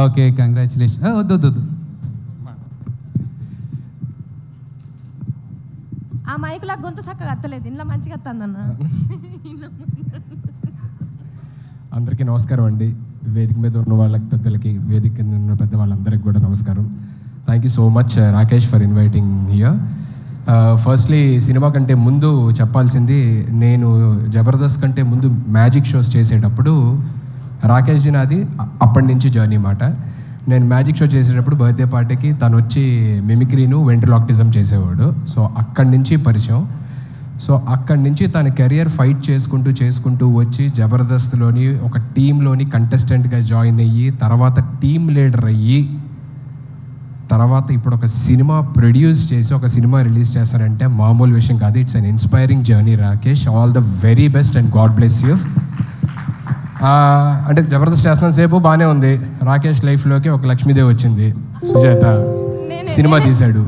Okay, congratulation. వద్దు. ఆ మైకులా గొంతు చక్కగా అత్తలేదు, ఇంట్లో మంచిగా అత్తందన్న. అందరికీ నమస్కారం అండి. వేదిక మీద ఉన్న వాళ్ళకి, పెద్దలకి, వేదిక కింద ఉన్న పెద్ద వాళ్ళందరికీ కూడా నమస్కారం. Thank you so much Rakesh for inviting here. Firstly cinema కంటే ముందు చెప్పాల్సింది, నేను జబర్దస్త్ కంటే ముందు మ్యాజిక్ షోస్ చేసేటప్పుడు రాకేష్ జీ నాది అప్పటి నుంచి జర్నీ మాట. నేను మ్యాజిక్ షో చేసేటప్పుడు బర్త్డే పార్టీకి తను వచ్చి మిమిక్రీను వెంట్రలాక్టిజం చేసేవాడు. సో అక్కడి నుంచి పరిచయం. సో అక్కడి నుంచి తన కెరియర్ ఫైట్ చేసుకుంటూ వచ్చి జబర్దస్త్లోని ఒక టీంలోని కంటెస్టెంట్గా జాయిన్ అయ్యి, తర్వాత టీమ్ లీడర్ అయ్యి, తర్వాత ఇప్పుడు ఒక సినిమా ప్రొడ్యూస్ చేసి ఒక సినిమా రిలీజ్ చేస్తారంటే మామూలు విషయం కాదు. It's an inspiring journey Rakesh. All the very best and God bless you. అంటే జబర్దస్త్ చేస్తున్న సేపు బాగానే ఉంది. రాకేష్ లైఫ్లోకి ఒక లక్ష్మీదేవి వచ్చింది, సుజాత సినిమా తీశాడు.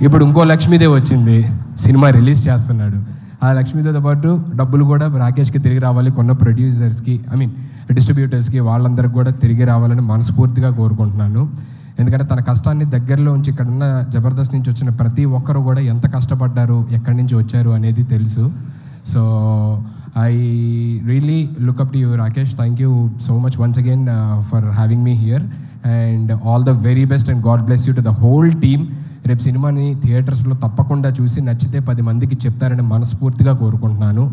ఇప్పుడు ఇంకో లక్ష్మీదేవి వచ్చింది, సినిమా రిలీజ్ చేస్తున్నాడు. ఆ లక్ష్మీదేవితో పాటు డబ్బులు కూడా రాకేష్కి తిరిగి రావాలి, కొన్న ప్రొడ్యూసర్స్కి, డిస్ట్రిబ్యూటర్స్కి, వాళ్ళందరికీ కూడా తిరిగి రావాలని మనస్ఫూర్తిగా కోరుకుంటున్నాను. ఎందుకంటే తన కష్టాన్ని దగ్గరలో ఉంచి ఇక్కడున్న జబర్దస్త్ నుంచి వచ్చిన ప్రతి ఒక్కరు కూడా ఎంత కష్టపడ్డారు, ఎక్కడి నుంచి వచ్చారు అనేది తెలుసు. So I really look up to you, Rakesh. Thank you so much once again for having me here, and all the very best and God bless you to the whole team. రేపు సినిమాని థియేటర్స్లో తప్పకుండా చూసి నచ్చితే 10 మందికి చెప్తారని మనస్ఫూర్తిగా కోరుకుంటున్నాను.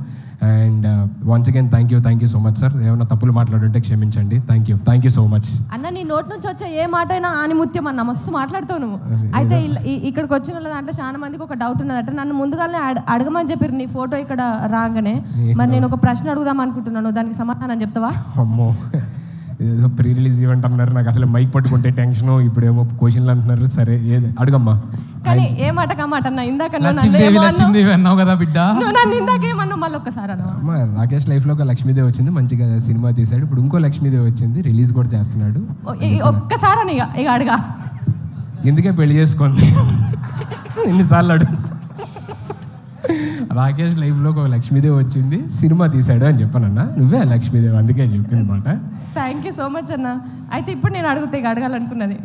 And once again thank you so much sir. ఏమైనా తప్పులు మాట్లాడుంటే క్షమించండి. థ్యాంక్ యూ సో మచ్ అన్న. నీ నోటి నుంచి వచ్చే ఏ మాట అయినా ఆనిముత్యం అన్న, మస్తు మాట్లాడుతావు నువ్వు. అయితే ఇక్కడికి వచ్చిన వాళ్ళ దాంట్లో చాలా మందికి ఒక డౌట్ ఉన్నదట. నన్ను ముందుగానే అడగమని చెప్పారు నీ ఫోటో ఇక్కడ రాగానే. మరి నేను ఒక ప్రశ్న అడుగుదాం అనుకుంటున్నాను, దానికి సమాధానం చెప్తావా? అమ్మో, ఏదో ప్రీ రిలీజ్ ఈవెంట్ అన్నారు, నాకు అసలు మైక్ పట్టుకుంటే టెన్షన్, ఇప్పుడేమో క్వశ్చన్లు అంటున్నారు. సరే ఏది అడుగమ్మా. కానీ ఏ మాట కామాట అన్న, ఇందాక అన్నావు కదా బిడ్డ, నన్ను ఇందాక ఏమన్నావు మళ్ళీ ఒక్కసారి అన్న. రాకేష్ లైఫ్లో ఒక లక్ష్మీదేవి వచ్చింది, మంచిగా సినిమా తీశాడు. ఇప్పుడు ఇంకో లక్ష్మీదేవి వచ్చింది, రిలీజ్ కూడా చేస్తున్నాడు. ఒక్కసారి అని ఇక అడగా, ఎందుకే పెళ్లి చేసుకోండి ఎన్నిసార్లు అడుగు. రాకేష్ లైఫ్లో ఒక లక్ష్మీదేవి వచ్చింది, సినిమా తీశాడు అని చెప్పానన్నా. నువ్వే లక్ష్మీదేవి, అందుకే చెప్పింది మాట. థ్యాంక్ యూ సో మచ్ అన్న. అయితే ఇప్పుడు నేను అడగాలనుకున్నది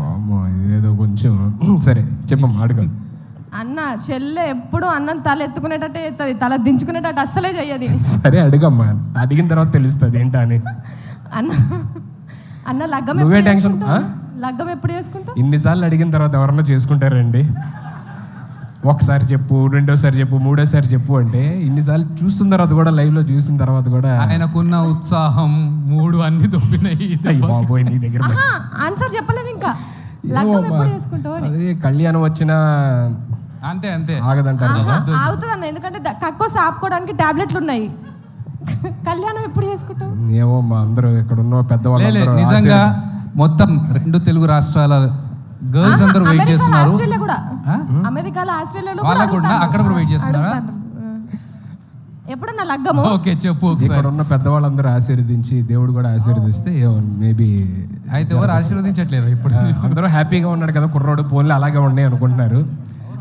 అమ్మో, ఇదేదో కొంచెం సరే చెప్పమ్మా, అడుగు. అన్న చెల్లె ఎప్పుడు అన్నం తల ఎత్తుకునేటట్టే ఎత్తది, తల దించుకునేటట్టు అస్సలే చెయ్యది. సరే అడుగమ్మా, అడిగిన తర్వాత తెలుస్తుంది ఏంటా అని. అన్న లగ్గం లగ్గం ఎప్పుడు చేసుకుంటా? ఇన్నిసార్లు అడిగిన తర్వాత ఎవరన్నా చేసుకుంటారండి? ఒకసారి చెప్పు, రెండోసారి చెప్పు, మూడోసారి చెప్పు అంటే ఇన్నిసార్లు చూస్తున్న తర్వాత కూడా, లైవ్లో చూసిన తర్వాత కూడా ఆయనకున్న ఉత్సాహం మూడు అన్ని దొబ్బినాయి. బాబోయ్, నీ దగ్గర ఆన్సర్ చెప్పలేదు ఇంకా. లగ్గం ఎప్పుడు చేసుకుంటావు? అదే కళ్యాణం వచ్చిన అంతే ఆగదంటారు కదా. ఆగుతుంది అన్న, ఎందుకంటే కక్కోసి ఆపుకోవడానికి టాబ్లెట్లు ఉన్నాయి. కళ్యాణం ఎప్పుడు చేసుకుంటావు? ఏమో మా అందరూ ఇక్కడ ఉన్న పెద్దవాళ్ళు నిజంగా మొత్తం 2 తెలుగు రాష్ట్రాల గర్ల్స్ అందరూ వెయిట్ చేస్తున్నారు. అమెరికాలో, ఆస్ట్రేలియాలో అక్కడ కూడా వెయిట్ చేస్తున్నారా? ఎప్పుడన్నా లగ్గము? ఓకే చెప్పు. ఇక్కడ ఉన్న పెద్దవాళ్ళందరూ ఆశీర్వదించి, దేవుడు కూడా ఆశీర్వదిస్తే మేబీ. అయితే ఎవరు ఆశీర్వదించట్లేదు ఇప్పుడు? అందరూ హ్యాపీగా ఉన్నాడు కదా కుర్రోడు, పోన్లే అలాగే ఉన్నాయి అనుకుంటున్నారు.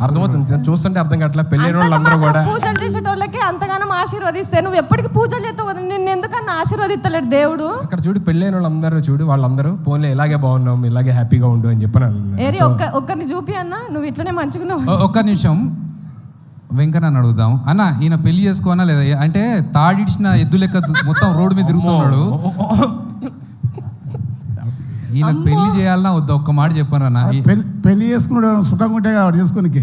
అర్థమవుతుంది, చూస్తుంటే అర్థం కావట్లా. పెళ్ళైన వాళ్ళందరూ కూడా పూజలు చేసేటోళ్ళకి అంతగానో ఆశీర్వదిస్తే నువ్వు ఎప్పటికీ పూజలు చేస్తావు కదా, నిన్ను ఎందుకన్నా ఆశీర్వదిస్తలేడు దేవుడు? అక్కడ చూడు, పెళ్ళైన వాళ్ళందరూ చూడు, వాళ్ళందరూ పోన్లే ఇలాగే బాగున్నాం, ఇలాగే హ్యాపీగా ఉండు అని చెప్పాను. ఒక్కరిని చూపి అన్న, నువ్వు ఇట్లనే మంచిగా. ఒక్క నిమిషం వెంకన్న అడుగుదాం. అన్న, ఈయన పెళ్లి చేసుకోనా లేదా? అంటే తాడిడిచిన ఎద్దు లెక్క మొత్తం రోడ్డు మీద తిరుగుతున్నాడు. ఈయన పెళ్లి చేయాలన్నా వద్దా? ఒక్క మాట చెప్పాను అన్న. పెళ్లి చేసుకున్నాడు సుఖంగా ఉంటే కాబట్టి చేసుకోనికి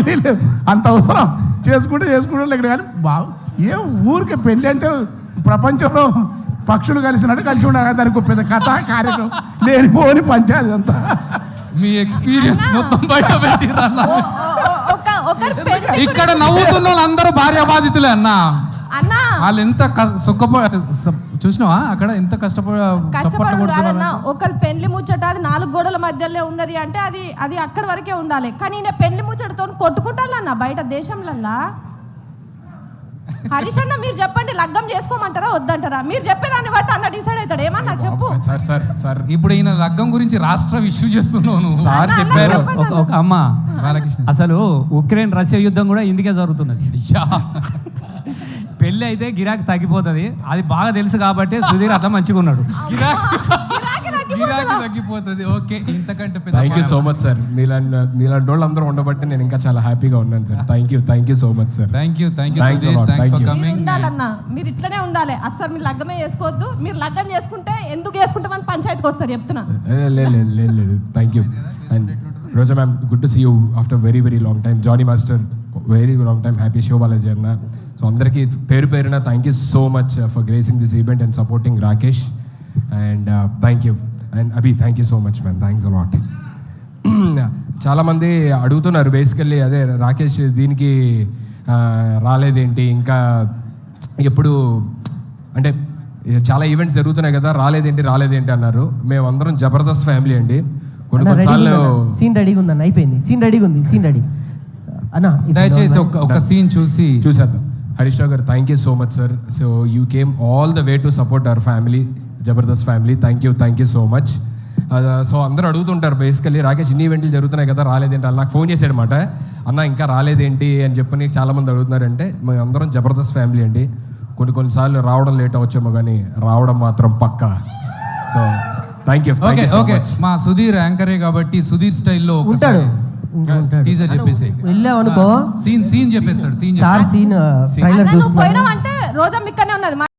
పెళ్ళి అంత అవసరం. చేసుకుంటే లేక కానీ ఏ ఊరికే పెళ్ళి అంటే ప్రపంచంలో పక్షులు కలిసినట్టు కలిసి ఉండాలి. దానికి పెద్ద కథ కార్యక్రమం లేనిపోని పంచాయతీ అంతా. మీ ఎక్స్పీరియన్స్ మొత్తం బయట పెట్టిరన్న. ఇక్కడ నవ్వుతున్న వాళ్ళందరూ భార్య బాధితులే అన్న. వాళ్ళు ఎంత చూసినావా అక్కడ ఎంత కష్టపడుతున్నా. ఒకళ్ళు పెళ్లి ముచ్చట అది 4 గోడల మధ్యలో ఉన్నది అంటే అది అక్కడి వరకే ఉండాలి. కానీ నేను పెళ్లి ముచ్చటతో కొట్టుకుంటాను బయట దేశంలల్లా. హరీష్ అన్న, మీరు చెప్పండి, లగ్గం చేసుకోమంటారా వద్దంటారా? మీరు చెప్పేదాన్ని బట్టి అన్న డిసైడ్ అవుతాడు. ఏమన్నా చెప్పు సార్. ఇప్పుడు ఈయన లగ్గం గురించి రాష్ట్ర ఇష్యూ చేస్తున్నాను. సార్ చెప్పారు. ఒక అమ్మ, అసలు ఉక్రెయిన్ రష్యా యుద్ధం కూడా ఇందుకే జరుగుతున్నది. పెళ్ళి అయితే గిరాకీ తగ్గిపోతుంది, అది బాగా తెలుసు కాబట్టి సుధీర్ అట్లా మంచిగా ఉన్నాడు. గిరాకీ తగ్గిపోతుంది. ఓకే, ఇంతకంటే పెద్ద thank you so much sir. మీలాంటి వాళ్ళు అందరూ ఉండబట్టి నేను ఇంకా చాలా హ్యాపీగా ఉన్నాను sir. Thank you so much sir. Thank you Thanks a Sudheer, lot. Thanks Thank for you. Coming. ఉండాలన్నా, మీరు ఇట్లనే ఉండాలి. అస్సలు మీరు లగ్గమే చేసుకోవద్దు. మీరు లగ్గం చేసుకుంటే ఎందుకు చేసుకుంటామని పంచాయతీకి వస్తారు చెప్తున్నా. లేదు thank you. And Roja ma'am, good to see you after very very long time. Jani master, very long time. Happy Sivabalaji అన్న. సో అందరికీ పేరు పేరున thank you so much for gracing this event and supporting Rakesh. And thank you. And Abhi, thank you so much ma'am. Thanks a lot. చాలామంది అడుగుతున్నారు basically, అదే రాకేష్ దీనికి రాలేదేంటి, ఇంకా ఎప్పుడు అంటే చాలా ఈవెంట్స్ జరుగుతున్నాయి కదా, రాలేదేంటి అన్నారు. మేమందరం జబర్దస్త్ ఫ్యామిలీ అండి. కొన్నిసార్లు సీన్ రెడీగా ఉందన్న, అయిపోయింది. సీన్ రెడీగా ఉంది, సీన్ రెడీ అన్న. దయచేసి ఒక సీన్ చూసేద్దాం. హరీష్ రావు గారు, thank you so much sir. So you came all the way to support our family, Jabardasth family. Thank you so much. So అందరూ అడుగుతుంటారు బేసికల్లీ, రాకేష్ ఇన్ని ఈవెంట్లు జరుగుతున్నాయి కదా రాలేదేంటి అని. నాకు ఫోన్ చేశాడనమాట, అన్న ఇంకా రాలేదేంటి అని చెప్పని చాలామంది అడుగుతున్నారంటే, మేము అందరం జబర్దస్త్ ఫ్యామిలీ అండి. కొన్నిసార్లు రావడం లేట్ అవచ్చేమో కానీ రావడం మాత్రం పక్కా. So thank you. ఓకే, మా సుధీర్ యాంకరే కాబట్టి సుధీర్ స్టైల్లో ఉంటాడు. టీజర్ చెప్పేసి వెళ్ళావనుకో, సీన్ చెప్పేస్తాడు. సార్ సీన్ ట్రైలర్ నువ్వు చూస్తున్నాను. పోయినావంటే రోజా మిక్కనే ఉన్నది.